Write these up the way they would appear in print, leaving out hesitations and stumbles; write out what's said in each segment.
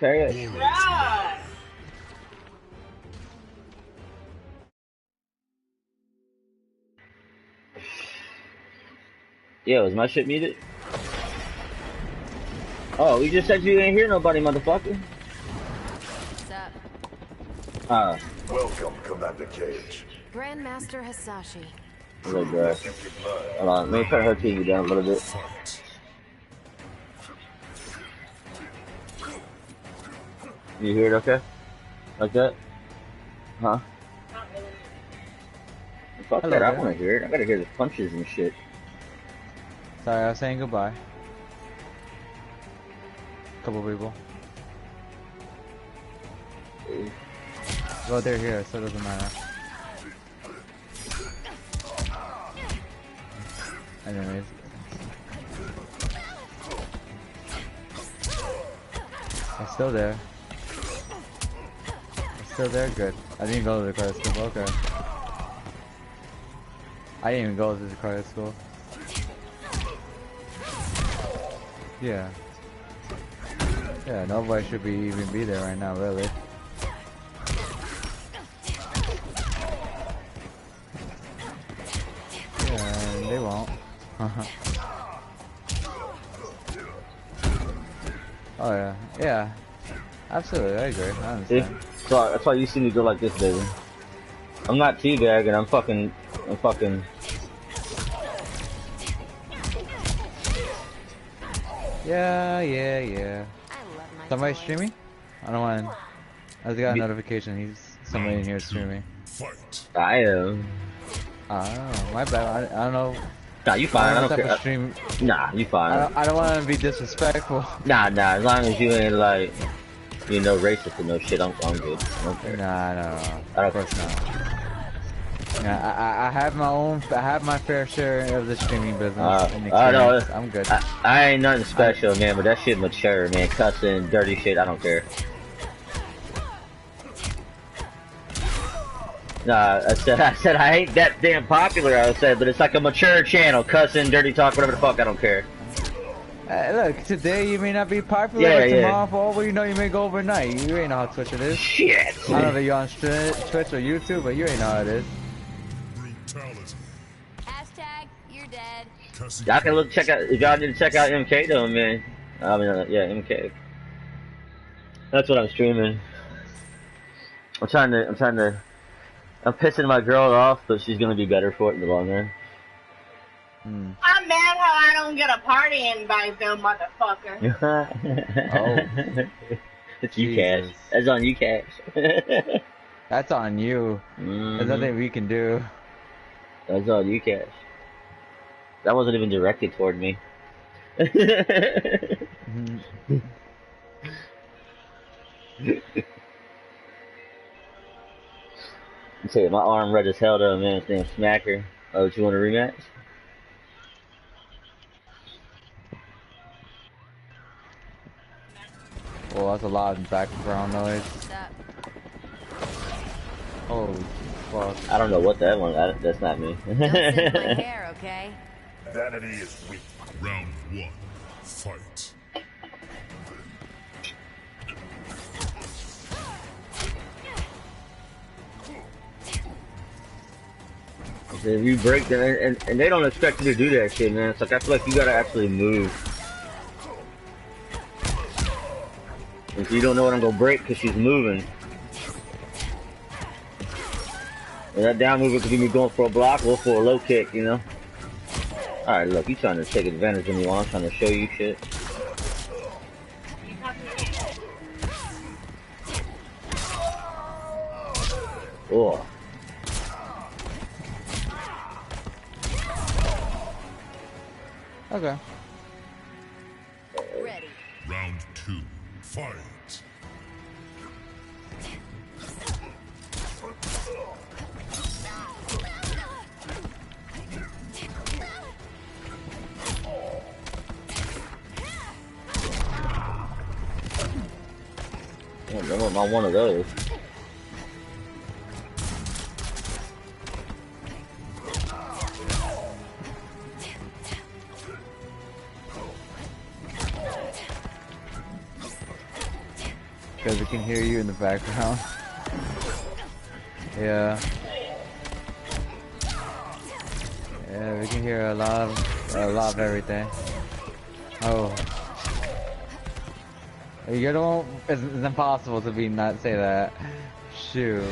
Carry it. Yeah. Yo, is my shit muted? Oh, you just said you didn't hear nobody, motherfucker. What's up? Welcome, Commander Cage. Grandmaster Hasashi. Look, bro. Hold on, let me put her TV down a little bit. You hear it okay? Like that? Huh? Fuck Hello, that, I there. wanna hear it. I gotta hear the punches and shit. Sorry, I was saying goodbye. Couple people. Well, they're here, so it doesn't matter. Anyways. I'm still there. I'm still there? Good. I didn't go to the credit school, okay. I didn't even go to the credit school. Yeah. Yeah, nobody should even be there right now, really. Yeah, they won't. Oh yeah, yeah. Absolutely, I agree. I understand. See? So that's why you see me go like this, baby. I'm not teabagging, I'm fucking... Yeah. Somebody streaming? I don't want. I just got a notification. Somebody in here streaming. I am. Oh, my bad. I don't know. Nah, you fine. I don't care. Stream... Nah, you fine. I don't want to be disrespectful. Nah. As long as you ain't like, you know, racist or no shit, I'm good. I don't care. Nah. Of course not. Yeah, I have my own. I have my fair share of the streaming business. No, I'm good. I ain't nothing special, man. But that shit mature, man. Cussing, dirty shit. I don't care. Nah, I said I ain't that damn popular. I said, but it's like a mature channel. Cussing, dirty talk, whatever the fuck. I don't care. Look, today you may not be popular, but tomorrow, for all you know, you may go overnight. You ain't know how Twitch it is. Shit. I don't know if you're on Twitch or YouTube, but you ain't know how it is. Hashtag, you're dead. Y'all can check out, if y'all need to check out MK though, man. I mean, yeah, MK. That's what I'm streaming. I'm pissing my girl off, but she's gonna be better for it in the long run. I'm mad how I don't get a party invite, though, motherfucker. Oh. It's you, Cash. That's on you, Cash. That's on you. There's nothing we can do. That's on you, Cash. That wasn't even directed toward me. I tell you, my arm red as hell though, man. This damn smacker. Oh, do you want a rematch? Well, that's a lot of background noise. Holy fuck. I don't know what that one. That's not me. Don't sip my hair, okay? Vanity is weak. Round 1. Fight. If you break them, and they don't expect you to do that shit, man. It's like I feel like you gotta actually move. And so you don't know what I'm gonna break because she's moving. And that down movement could be me going for a block or for a low kick, you know? Alright, look, you trying to take advantage of me while I'm trying to show you shit. Oh. Okay. Ready. Round 2. Fight. I don't want one of those. Because we can hear you in the background. Yeah. Yeah, we can hear a lot of everything. Oh. You don't, it's impossible to be not say that. Shoot.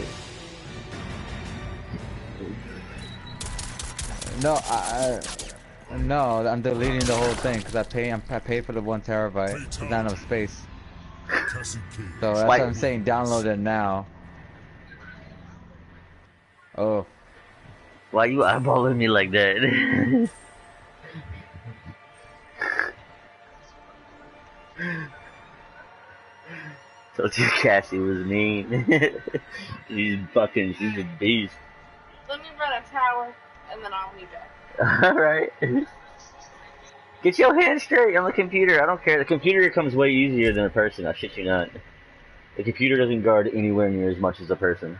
No, no, I'm deleting the whole thing because I pay for the 1 terabyte. There's not enough space. So that's what I'm saying. Download it now. Oh. Why you eyeballing me like that? Told you Cassie was mean. she's a beast. Let me run a tower, and then I'll be back. Alright. Get your hands straight on the computer. I don't care. The computer comes way easier than a person. I shit you not. The computer doesn't guard anywhere near as much as a person.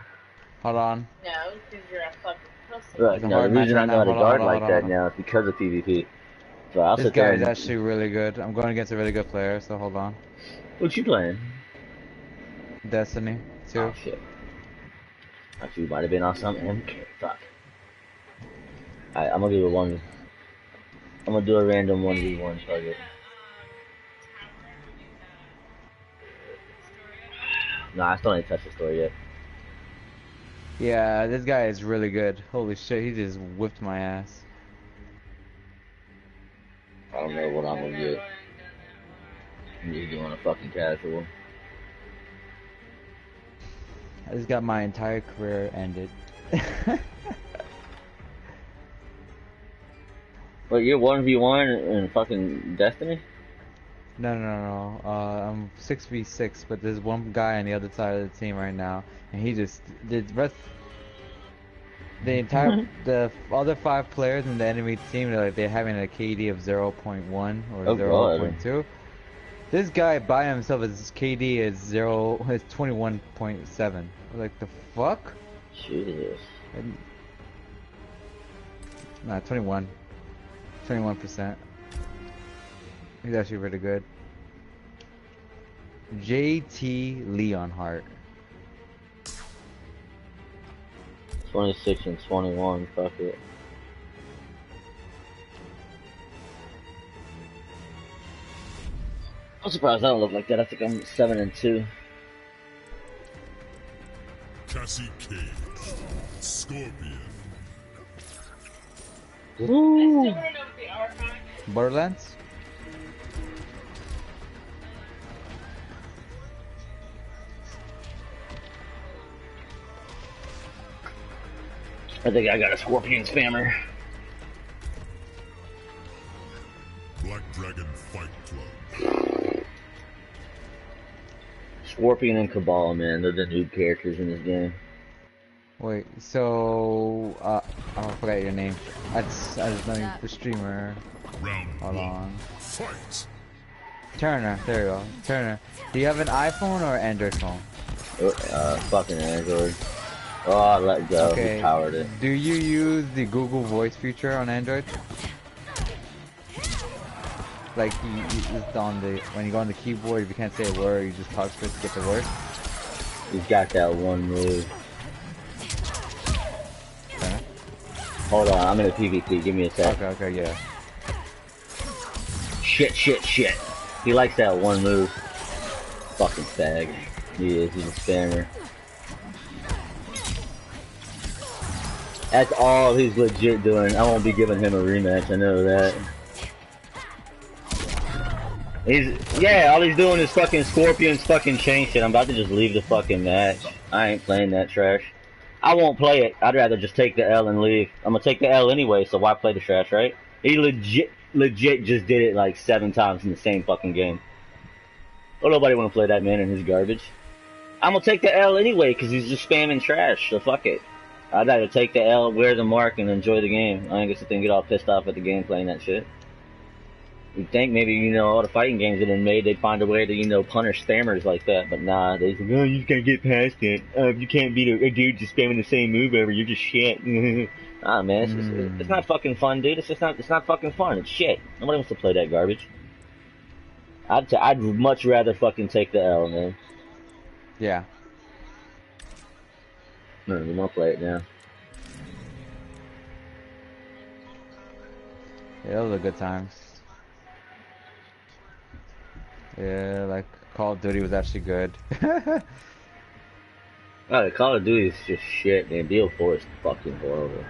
Hold on. No, because you're a fucking pussy. Right. No, the reason I know how to guard like that now is because of PvP. So I'll this sit there. This guy is actually really good. I'm going against a really good player, so hold on. What you playing? Destiny 2. Oh shit. Actually, you might have been on something. MK. Fuck. Alright, I'm gonna do I'm gonna do a random 1v1 target. No, I still ain't touched the story yet. Yeah, this guy is really good. Holy shit, he just whipped my ass. I don't know what I'm gonna get. I'm just doing a fucking casual. I just got my entire career ended. Wait, you're 1v1 in fucking Destiny? No. I'm 6v6, but there's one guy on the other side of the team right now, and he just the entire the other 5 players in the enemy team, they're having a KD of 0.1 or 0.2. This guy by himself, his KD is 21.7. Like the fuck? Jesus. Nah, 21%. He's actually really good. JT Leonhardt. 26 and 21, fuck it. I'm surprised I don't look like that. I think I'm 7 and 2. Cassie Cage, Scorpion. Ooh. Borderlands? I think I got a Scorpion spammer. Black Dragon Fight Club. Scorpion and Cabal, man, they're the new characters in this game. Wait, so I forgot your name. I just know the streamer. Hold on. Fight. Turner, there you go. Turner. Do you have an iPhone or Android phone? Fucking Android. Oh, I let go. Okay. He powered it. Do you use the Google Voice feature on Android? Like it's on when you go on the keyboard, if you can't say a word, you just talk to it to get the word. He's got that one move. Okay. Hold on, I'm in a PvP. Give me a sec. Okay, yeah. Shit. He likes that one move. Fucking fag. He is. He's a spammer. That's all he's legit doing. I won't be giving him a rematch. I know that. All he's doing is fucking Scorpion's fucking chain shit. I'm about to just leave the fucking match. I ain't playing that trash. I won't play it. I'd rather just take the L and leave. I'm gonna take the L anyway, so why play the trash, right? He legit just did it like 7 times in the same fucking game. Well, nobody wanna play that man in his garbage. I'm gonna take the L anyway, cause he's just spamming trash, so fuck it. I'd rather take the L, wear the mark, and enjoy the game. I ain't gonna sit there and get all pissed off at the game playing that shit. You'd think maybe, all the fighting games that have been made, they'd find a way to, punish spammers like that, but nah, they think, oh, you just gotta get past it. If you can't beat a dude just spamming the same move over, you're just shit. Nah, man, it's not fucking fun, dude. It's not fucking fun. It's shit. Nobody wants to play that garbage. I'd much rather fucking take the L, man. Yeah. No, we won't play it now. Yeah, those are good times. Yeah, like Call of Duty was actually good. Oh, Call of Duty is just shit, man. BO4 is fucking horrible.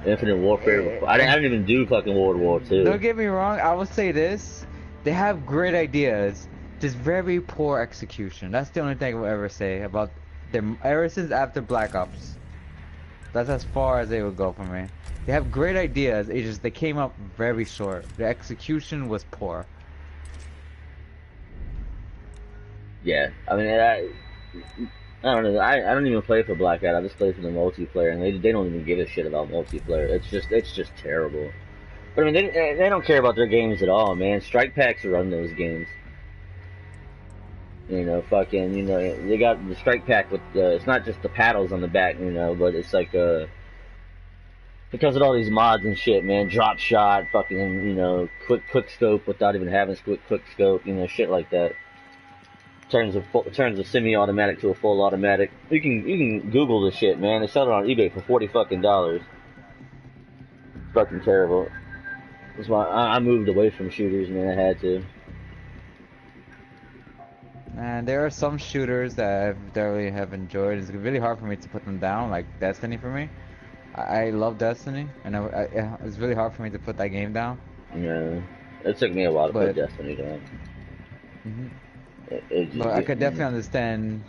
Infinite Warfare. I didn't even do fucking World War II. Don't get me wrong, I will say this. They have great ideas, just very poor execution. That's the only thing I will ever say about them ever since after Black Ops. That's as far as they would go for me. They have great ideas, it's just they came up very short. The execution was poor. Yeah, I mean, I don't know. I don't even play for Black Ops. I just play for the multiplayer, and they don't even give a shit about multiplayer. It's just terrible. But I mean, they don't care about their games at all, man. Strike Packs run those games. You know, fucking, you know, they got the Strike Pack with it's not just the paddles on the back, you know, but it's like because of all these mods and shit, man. Drop shot, fucking, you know, quick scope without even having quick scope, you know, shit like that. Turns a semi-automatic to a full automatic. You can Google this shit, man. They sell it on eBay for $40 fucking terrible. That's why I moved away from shooters, man. I had to. And there are some shooters that I definitely have enjoyed. It's really hard for me to put them down, like Destiny for me. I love Destiny, and it's really hard for me to put that game down. Yeah, it took me a while to put Destiny down. But I could definitely understand.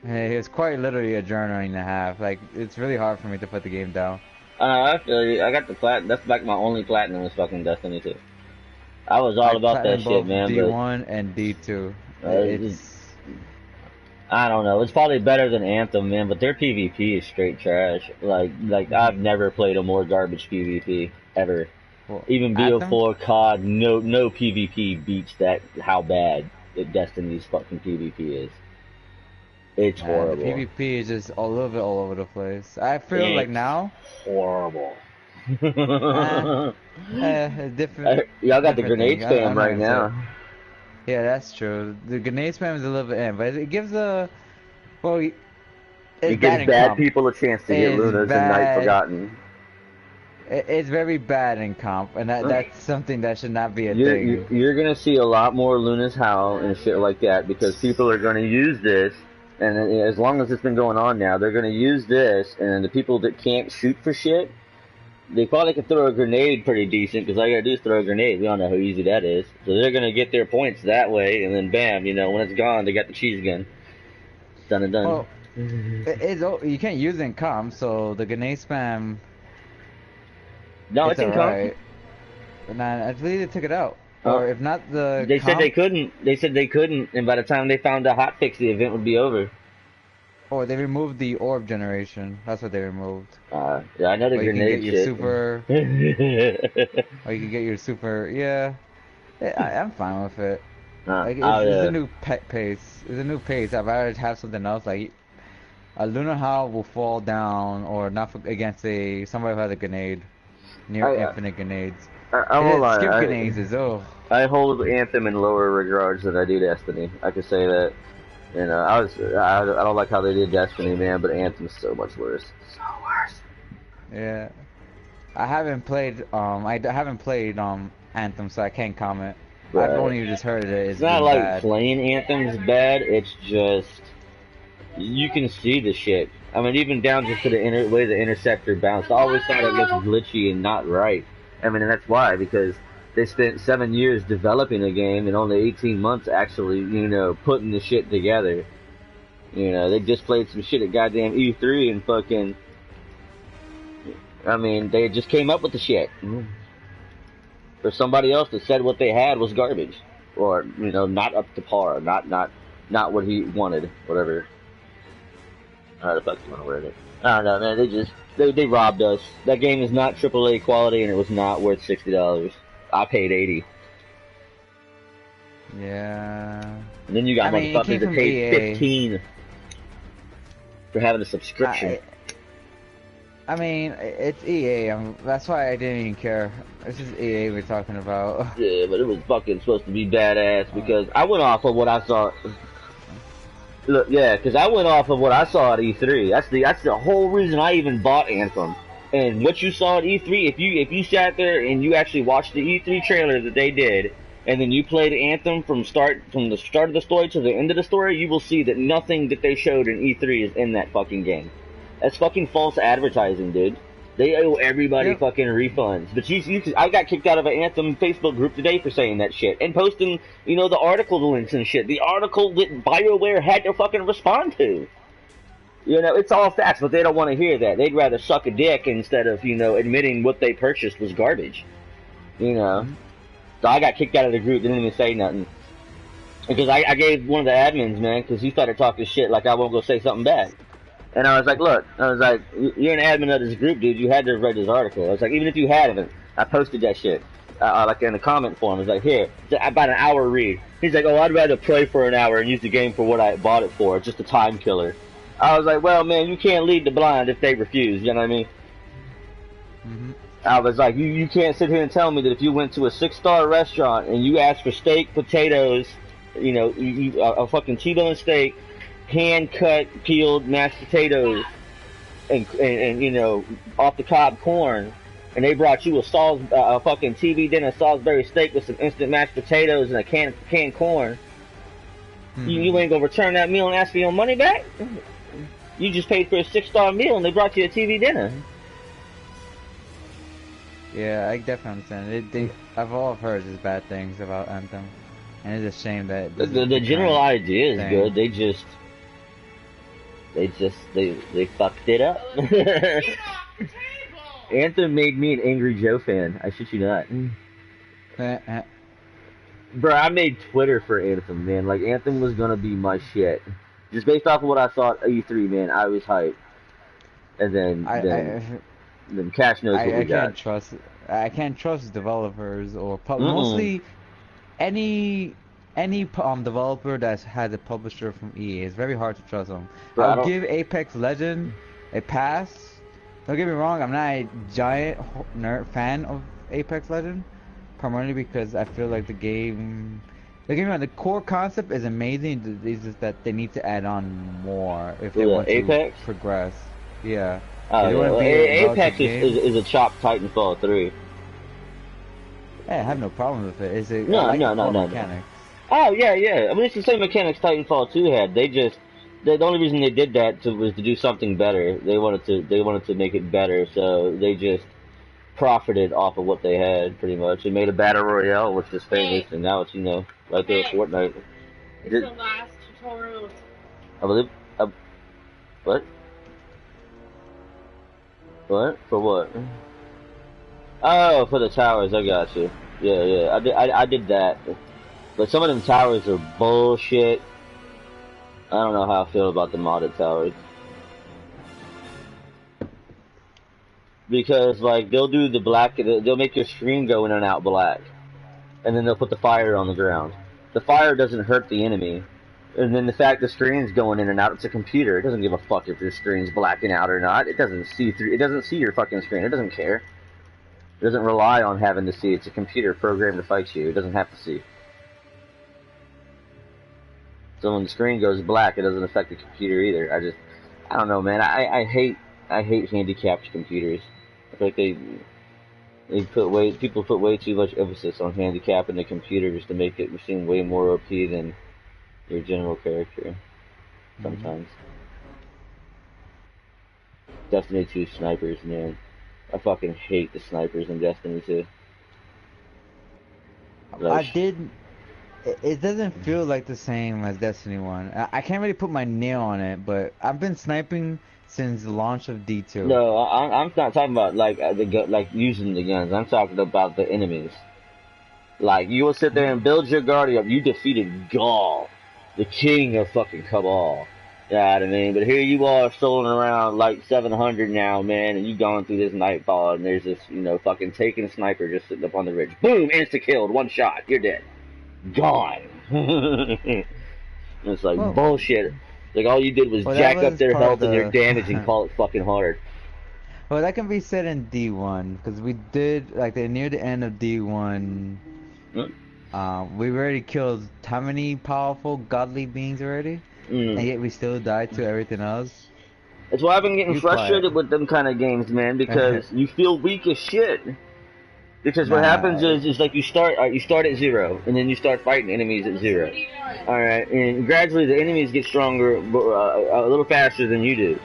Hey, it's quite literally a journey and a half. Like, it's really hard for me to put the game down. I feel you. I got the platinum. That's like my only platinum was fucking Destiny 2. I was all about that shit, man. D1 and D2. I don't know. It's probably better than Anthem, man. But their PvP is straight trash. Like I've never played a more garbage PvP ever. Well, even BO4 COD, no PvP beats that. How bad Destiny's fucking PvP is. It's horrible. The PvP is just a little bit all over the place. I feel like now. Horrible. Different. Y'all got the grenade spam right now. Yeah, that's true. The grenade spam is a little bit in, but it gives it gives bad people a chance to get Lunas and Night Forgotten. It's very bad in comp, and that's something that should not be a thing. You're gonna see a lot more Lunas Howl and shit like that because people are gonna use this. And as long as it's been going on now, they're going to use this, and the people that can't shoot for shit, they probably can throw a grenade pretty decent, because all you got to do is throw a grenade. We all know how easy that is. So they're going to get their points that way, and then bam, you know, when it's gone, they got the cheese gun. Done and done. Well, you can't use it in comp, so the grenade spam... No, it's in comp. And I believe they took it out. Or if not They said they couldn't. They said they couldn't, and by the time they found a hotfix, the event would be over. Or they removed the orb generation. That's what they removed. Yeah, I know the grenade you shit. Or you can get your super. Yeah, I'm fine with it. Like it's a new pace. It's a new pace. I'd rather have something else. Like a Lunar Howl will fall down, or not against somebody who has a grenade, near infinite grenades. I won't lie. Skip grenades is I hold Anthem in lower regards than I do Destiny. I can say that. You know, I don't like how they did Destiny, man, but Anthem's so much worse. So worse. Yeah. I haven't played Anthem, so I can't comment. Right. I've only just heard it. It's not like playing Anthem's bad. It's just you can see the shit. I mean, even down just to the way the interceptor bounced. I always thought it looked glitchy and not right. I mean, and that's why, because they spent 7 years developing a game and only 18 months actually, you know, putting the shit together. You know, they just played some shit at goddamn E3 and fucking... I mean, they just came up with the shit. For somebody else that said what they had was garbage. Or, you know, not up to par. Not what he wanted. Whatever. How the fuck you want to word it? I don't know, man. They robbed us. That game is not AAA quality, and it was not worth $60. I paid $80. Yeah. And then you got motherfuckers that paid $15 for having a subscription. I mean, it's EA. That's why I didn't even care. This is EA we're talking about. Yeah, but it was fucking supposed to be badass because I went off of what I saw. Look, yeah, because I went off of what I saw at E3. That's the whole reason I even bought Anthem. And what you saw at E3, if you sat there and you actually watched the E3 trailer that they did, and then you played Anthem from the start of the story to the end of the story, you will see that nothing that they showed in E3 is in that fucking game. That's fucking false advertising, dude. They owe everybody fucking refunds. But I got kicked out of an Anthem Facebook group today for saying that shit. And posting, you know, the article links and shit. The article that BioWare had to fucking respond to. You know, it's all facts, but they don't want to hear that. They'd rather suck a dick instead of, you know, admitting what they purchased was garbage. You know? So I got kicked out of the group, didn't even say nothing. Because I gave one of the admins, man, because he started talking shit like I won't go say something bad. And I was like, look, I was like, you're an admin of this group, dude. You had to have read this article. I was like, even if you hadn't, I posted that shit. Like in the comment form. I was like, here, about an hour read. He's like, oh, I'd rather play for an hour and use the game for what I bought it for. It's just a time killer. I was like, well, man, you can't lead the blind if they refuse. You know what I mean? I was like, you can't sit here and tell me that if you went to a 6-star restaurant and you asked for steak, potatoes, you know, a fucking T-bone steak, hand-cut, peeled mashed potatoes, and you know, off the cob corn, and they brought you a fucking TV dinner Salisbury steak with some instant mashed potatoes and a canned corn. You ain't gonna return that meal and ask for your money back? You just paid for a 6-star meal and they brought you a TV dinner. Yeah, I definitely understand. I've all heard just bad things about Anthem, and it's a shame that the general idea is good. They fucked it up. Anthem made me an Angry Joe fan. I shit you not. Bro, I made Twitter for Anthem, man. Like, Anthem was gonna be my shit. Just based off of what I saw at E3, man, I was hyped. And then Cash knows what we got. I can't trust developers or mostly any developer that has a publisher from EA. It's very hard to trust them. Bro, I'll give Apex Legends a pass. Don't get me wrong, I'm not a giant fan of Apex Legends, primarily because I feel like the game. Don't get me wrong, the core concept is amazing. It's just that they need to add on more if they want to progress. Yeah. Apex is a chopped Titanfall 3. Hey, I have no problem with it. No. Mechanics. Oh yeah. I mean, it's the same mechanics Titanfall 2 had. The only reason they did that was to do something better. They wanted to make it better, so they just profited off of what they had, pretty much. They made a battle royale, which is famous, and now it's, you know, right there, Fortnite. It's the last tutorial. I believe. What? What? For what? Oh, for the towers. I got you. Yeah. I did that, but some of them towers are bullshit. I don't know how I feel about the modded towers. Because, like, they'll do the black, they'll make your screen go in and out black. And then they'll put the fire on the ground. The fire doesn't hurt the enemy. And then the fact the screen's going in and out, it's a computer. It doesn't give a fuck if your screen's blacking out or not. It doesn't see your fucking screen. It doesn't care. It doesn't rely on having to see. It's a computer programmed to fight you. It doesn't have to see. So when the screen goes black, it doesn't affect the computer either. I don't know, man. I hate handicapped computers. I feel like people put way too much emphasis on handicapping the computer just to make it seem way more OP than your general character. Sometimes. Destiny 2 snipers, man. I fucking hate the snipers in Destiny 2. It doesn't feel like the same as Destiny 1. I can't really put my nail on it, but I've been sniping since the launch of D2. No, I'm not talking about like using the guns. I'm talking about the enemies. Like, you will sit there and build your guardian up. You defeated Gaul, the king of fucking Cabal. You know what I mean? But here you are strolling around like 700 now, man, and you've gone through this nightfall, and there's this, you know, fucking taken sniper just sitting up on the ridge. Boom! Insta-killed. One shot. You're dead. Gone. It's like bullshit. Like, all you did was jack up their health and their damage and call it fucking hard. Well, that can be said in D1 because we did like near the end of D1. We already killed how many powerful godly beings already, and yet we still died to everything else. That's why I've been getting You frustrated quiet. with them kind of games, man, because you feel weak as shit. Because what happens is like you start at 0, and then you start fighting enemies at 0. Alright, and gradually the enemies get stronger a little faster than you do.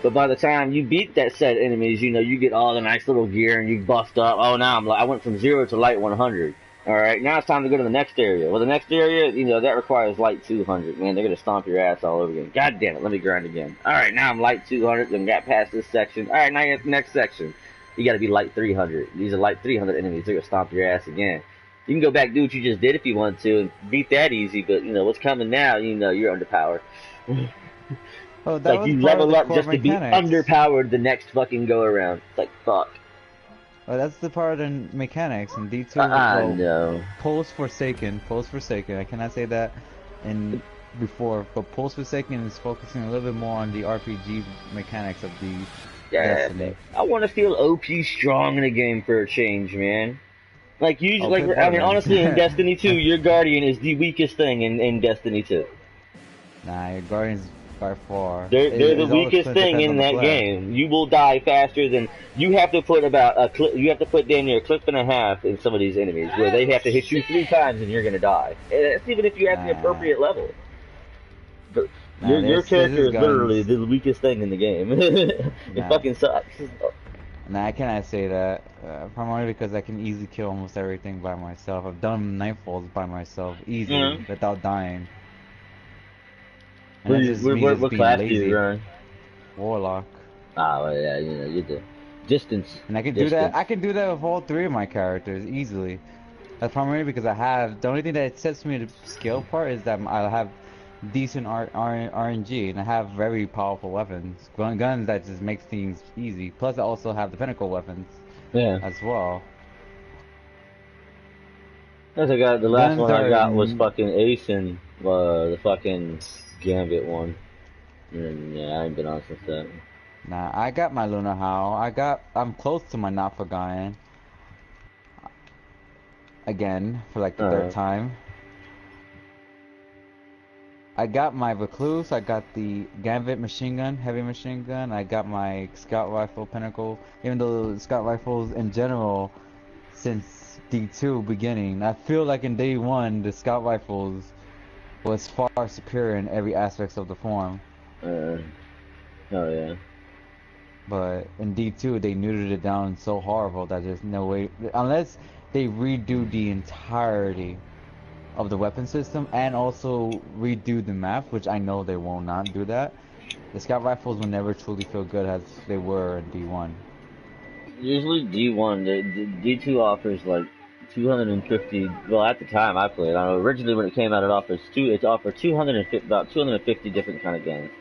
But by the time you beat that set of enemies, you know, you get all the nice little gear and you bust up. Oh, now I went from 0 to light 100. Alright, now it's time to go to the next area. Well, the next area, you know, that requires light 200. Man, they're going to stomp your ass all over again. God damn it, let me grind again. Alright, now I'm light 200, then got past this section. Alright, now you're at the next section. You gotta be light 300. These are light 300 enemies. They're gonna stomp your ass again. You can go back and do what you just did if you want to and beat that easy, but, you know, what's coming now, you know, you're underpowered. Oh, that like, was you part level of the up core just mechanics. to be underpowered the next fucking go-around. It's like, fuck. Well, that's the part of the mechanics in D2. Well, no. Post Forsaken. I cannot say that in before, but Post Forsaken is focusing a little bit more on the RPG mechanics of the Destiny. I want to feel OP strong in a game for a change, man. Like, usually, like, I mean, honestly, in Destiny 2, your Guardian is the weakest thing in Destiny 2. Nah, your Guardian's by far. They're the weakest thing in that game. You will die faster than you have to put you have to put damn near a clip and a half in some of these enemies where they have to hit you 3 times and you're gonna die. And that's even if you have the appropriate level. But your character is literally the weakest thing in the game. It fucking sucks. Nah, I cannot say that. Primarily because I can easily kill almost everything by myself. I've done Nightfalls by myself easily without dying. What class do you run? Warlock. Ah, well, yeah, you know, you do. Distance. And I can do that. I can do that with all 3 of my characters easily. That's primarily because I have. The only thing that sets me the skill part is that I'll have decent RNG, and I have very powerful weapons. Guns that just makes things easy. Plus, I also have the pinnacle weapons. As well. As I got the last one I got was fucking Ace and the fucking Gambit one. And yeah, I ain't been on since then. Nah, I got my Luna Howl. I'm close to my Not Forgotten. Again, for like the 3rd time. I got my Recluse, I got the Gambit machine gun, heavy machine gun, I got my Scout Rifle Pinnacle, even though the Scout Rifles in general, since D2 beginning, I feel like in Day 1, the Scout Rifles was far superior in every aspect of the form. Oh yeah. But in D2, they neutered it down so horrible that there's no way, unless they redo the entirety of the weapon system and also redo the map, which I know they will not do that. The Scout Rifles will never truly feel good as they were in D1. Usually D1, D2 offers like 250. Well, at the time I played, I know originally when it came out, it offered 250, about 250 different kind of guns.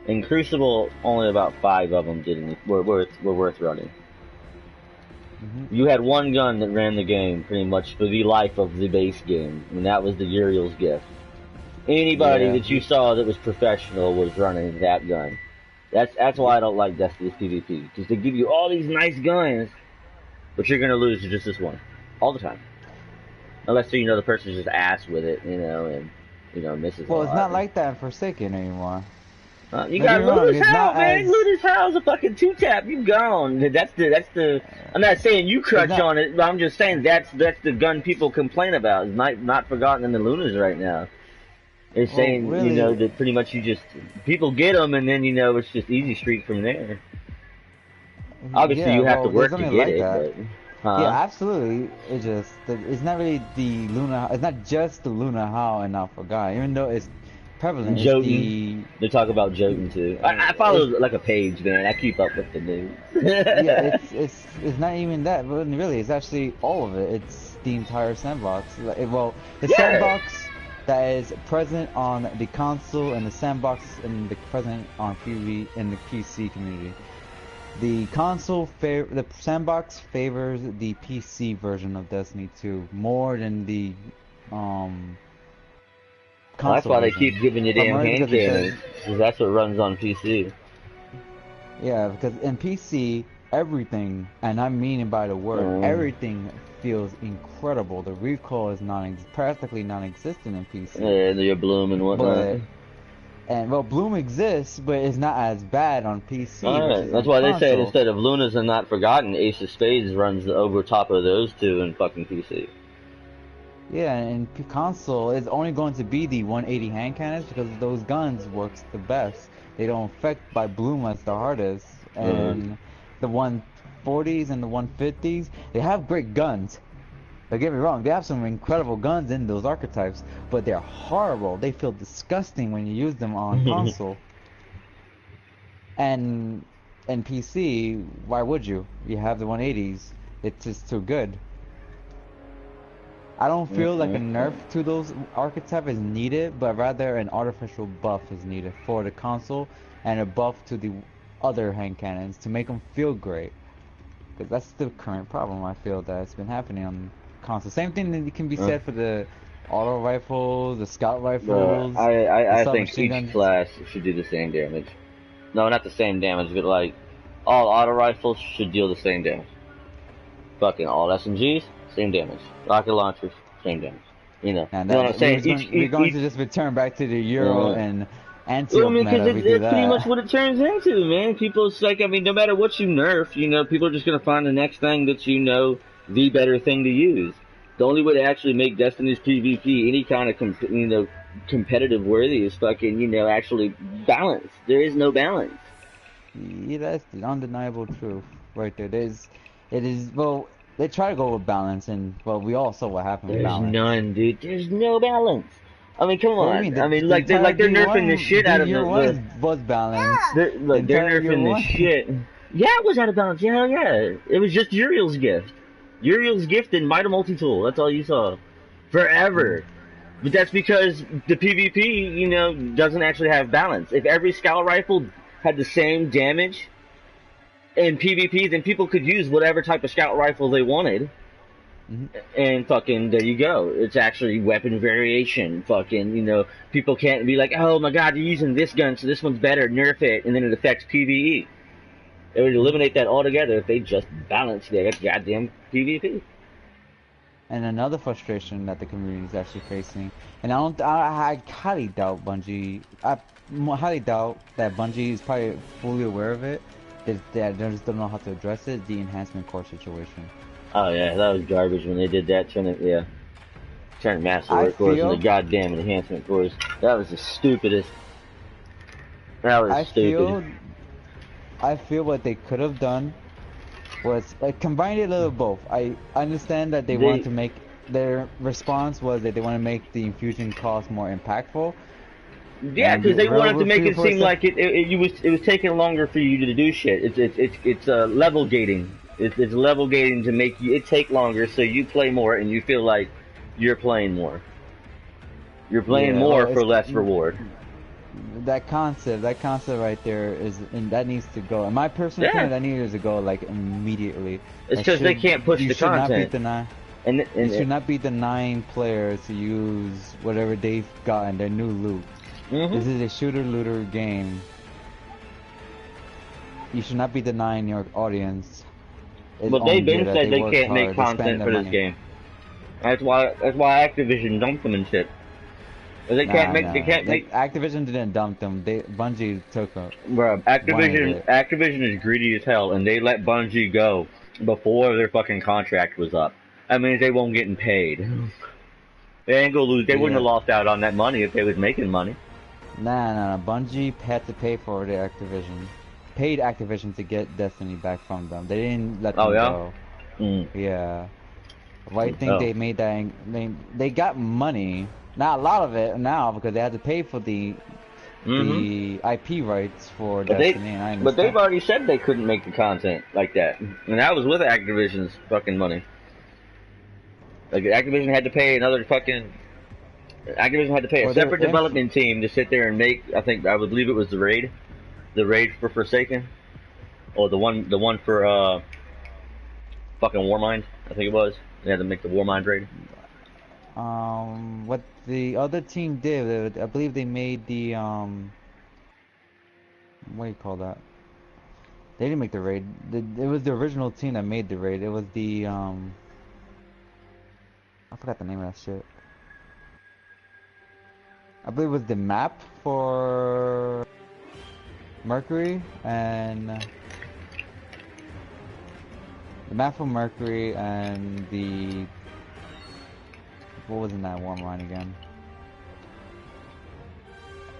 In Crucible, only about 5 of them were worth running. You had one gun that ran the game pretty much for the life of the base game, and that was the Uriel's Gift. Anybody that you saw that was professional was running that gun. That's why I don't like Destiny's PvP, because they give you all these nice guns, but you're gonna lose to just this one all the time, unless you know the person's just ass with it, you know, and you know misses. Well, it's not like that in Forsaken anymore. You got Luna's Howl, man. Luna's Howl's a fucking 2-tap. You gone. That's the. I'm not saying you crutch on it, but I'm just saying that's the gun people complain about. It's not forgotten in the Lunas right now. They're saying you know that pretty much people get them and then you know it's just easy street from there. Obviously you have to work to get it. But, yeah, absolutely. It's not really the Luna. It's not just the Luna Howl and Not Forgotten, even though it's prevalent. Jotun. They talk about Jotun too. I follow like a page, man. I keep up with the news. Yeah, it's not even that, but really, it's actually all of it. It's the entire sandbox. The sandbox that is present on the console and the sandbox present on PvE in the PC community. The sandbox favors the PC version of Destiny 2 more than the that's why they keep giving you damn hand cannons, because that's what runs on PC. Yeah, because in PC, everything, and I'm meaning by the word, everything feels incredible. The recoil is practically non-existent in PC. Yeah, your bloom and whatnot. Well, bloom exists, but it's not as bad on PC. Alright, that's why they say instead of Lunas and Not Forgotten, Ace of Spades runs over top of those two in fucking PC. Yeah, and console is only going to be the 180 hand cannons because those guns works the best. They don't affect by bloom as the hardest, and the 140s and the 150s, they have great guns. Don't get me wrong, they have some incredible guns in those archetypes, but they're horrible. They feel disgusting when you use them on console. And PC, why would you? You have the 180s. It's just too good. I don't feel like a nerf to those archetypes is needed, but rather an artificial buff is needed for the console and a buff to the other hand cannons to make them feel great. Because that's the current problem I feel that's been happening on console. Same thing that can be said for the auto rifles, the scout rifles. I think each class should do the same damage. No, not the same damage, but like all auto rifles should deal the same damage. Fucking all SMGs, same damage. Rocket launchers, same damage. You know, you know what I'm saying? We're going to just return back to the Euro and Antioch meta. Because it's pretty much what it turns into, man. People's like, I mean, no matter what you nerf, you know, people are just gonna find the next thing that you know the better thing to use. The only way to actually make Destiny's PvP any kind of competitive worthy is fucking, you know, actually balance. There is no balance. Yeah, that's the undeniable truth right there. Well, they try to go with balance, and well, we all saw what happened with balance. There's none, dude. There's no balance. I mean, come on. I mean, like they're nerfing the shit out of the was balanced. They're nerfing the shit. Yeah, it was out of balance. Yeah, yeah. It was just Uriel's gift. Uriel's gift and Mida multi-tool. That's all you saw. Forever. But that's because the PvP, you know, doesn't actually have balance. If every scout rifle had the same damage in PvP, then people could use whatever type of scout rifle they wanted. And fucking, there you go. It's actually weapon variation. Fucking, you know, people can't be like, oh my god, you're using this gun, so this one's better, nerf it, and then it affects PvE. It would eliminate that altogether if they just balanced their goddamn PvP. And another frustration that the community is actually facing, and I highly doubt Bungie, I highly doubt that Bungie is probably fully aware of it, that they just don't know how to address it, the enhancement core situation. Oh yeah, that was garbage when they did that, turn master workhorse into goddamn enhancement cores. That was the stupidest. That was stupid. I feel what they could have done was combine it a little both. I understand that they wanted to make, their response was that they want to make the infusion cost more impactful. Yeah, because they wanted to make it seem like it was taking longer for you to do shit. It's level gating. It's level gating to make it take longer, so you play more and you feel like you're playing more. You're playing more for less reward. That concept right there and that needs to go. In my personal opinion, that needs to go like immediately. It's because they can't push the content. It should not be the 9 players to use whatever they've gotten, their new loot. This is a shooter-looter game. You should not be denying your audience. But they've been said they can't make content for this game. That's why Activision dumped them and shit. They can't make. Activision didn't dump them. Bungie took them. Bro, Activision is greedy as hell, and they let Bungie go before their fucking contract was up. That means they won't get paid. They ain't gonna lose. They wouldn't have lost out on that money if they was making money. Nah. Bungie had to pay for their Activision. Paid Activision to get Destiny back from them. They didn't let them go. Yeah. I think they made that. They got money. Not a lot of it now because they had to pay for the IP rights for Destiny. But they've already said they couldn't make the content like that, and that was with Activision's fucking money. Like Activision had to pay Activision had to pay a separate development team to sit there and make. I believe it was the raid for Forsaken, or the one for fucking Warmind. I think it was. They had to make the Warmind raid. What the other team did, I believe they made the what do you call that? They didn't make the raid. It was the original team that made the raid. It was the I forgot the name of that shit. I believe it was the map for Mercury and the map for Mercury and the what was in that one line again?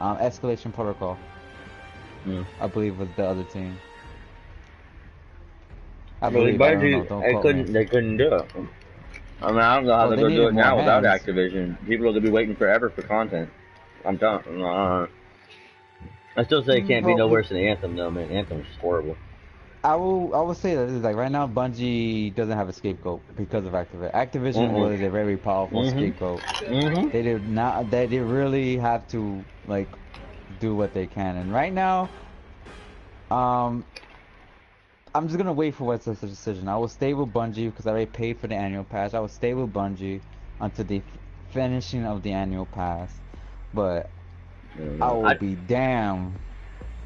Escalation Protocol. I believe was the other team. I believe. I don't know. Don't quote me. They couldn't do it. I mean, I don't know how they're gonna do it now without Activision. People are gonna be waiting forever for content. I'm telling. I still say it can't be no worse than Anthem, though, man. Anthem's horrible. I will say that like right now, Bungie doesn't have a scapegoat because of Activision. Activision was a very powerful scapegoat. They did not. They really have to like do what they can. And right now, I'm just gonna wait for what's the decision. I will stay with Bungie because I already paid for the annual pass. I will stay with Bungie until the finishing of the annual pass. But I will be damned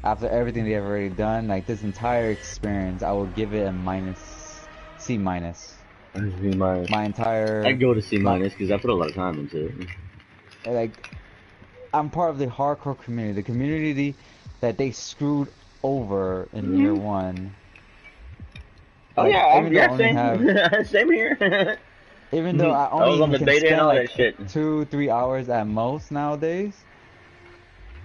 after everything they've already done. Like this entire experience, I will give it a C minus. C minus. My entire. I'd go to C minus because I put a lot of time into it. Like, I'm part of the hardcore community, the community that they screwed over in year one. Oh like, yeah, same. Same here. Even though I only can spend like 2-3 hours at most nowadays,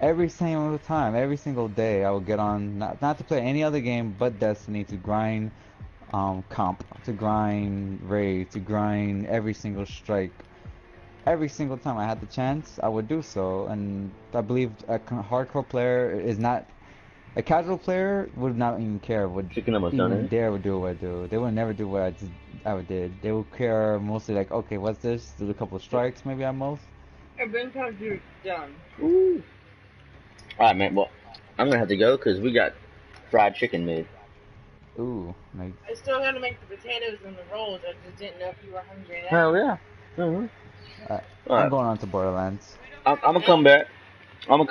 every single time, every single day, I will get on not to play any other game but Destiny to grind comp, to grind raid, to grind every single strike. Every single time I had the chance, I would do so, and I believe a hardcore player is not. A casual player would not even care, would even dare would do what I do. They would never do what I did. They would care mostly like, okay, what's this? Do a couple of strikes maybe at most. I've been told you're done. Alright, man, well, I'm gonna have to go because we got fried chicken made. Ooh, nice. I still gotta make the potatoes and the rolls. I just didn't know if you were hungry now. Hell yeah. I'm going on to Borderlands. I'm gonna come back. I'm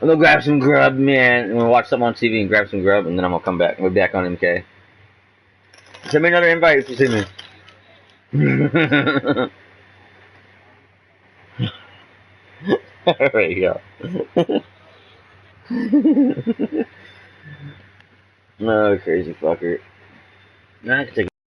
gonna grab some grub, man. I'm gonna watch something on TV and grab some grub, and then I'm gonna come back. We'll be back on MK. Send me another invite if you see me. There you go. Oh, crazy fucker. Nah, I can take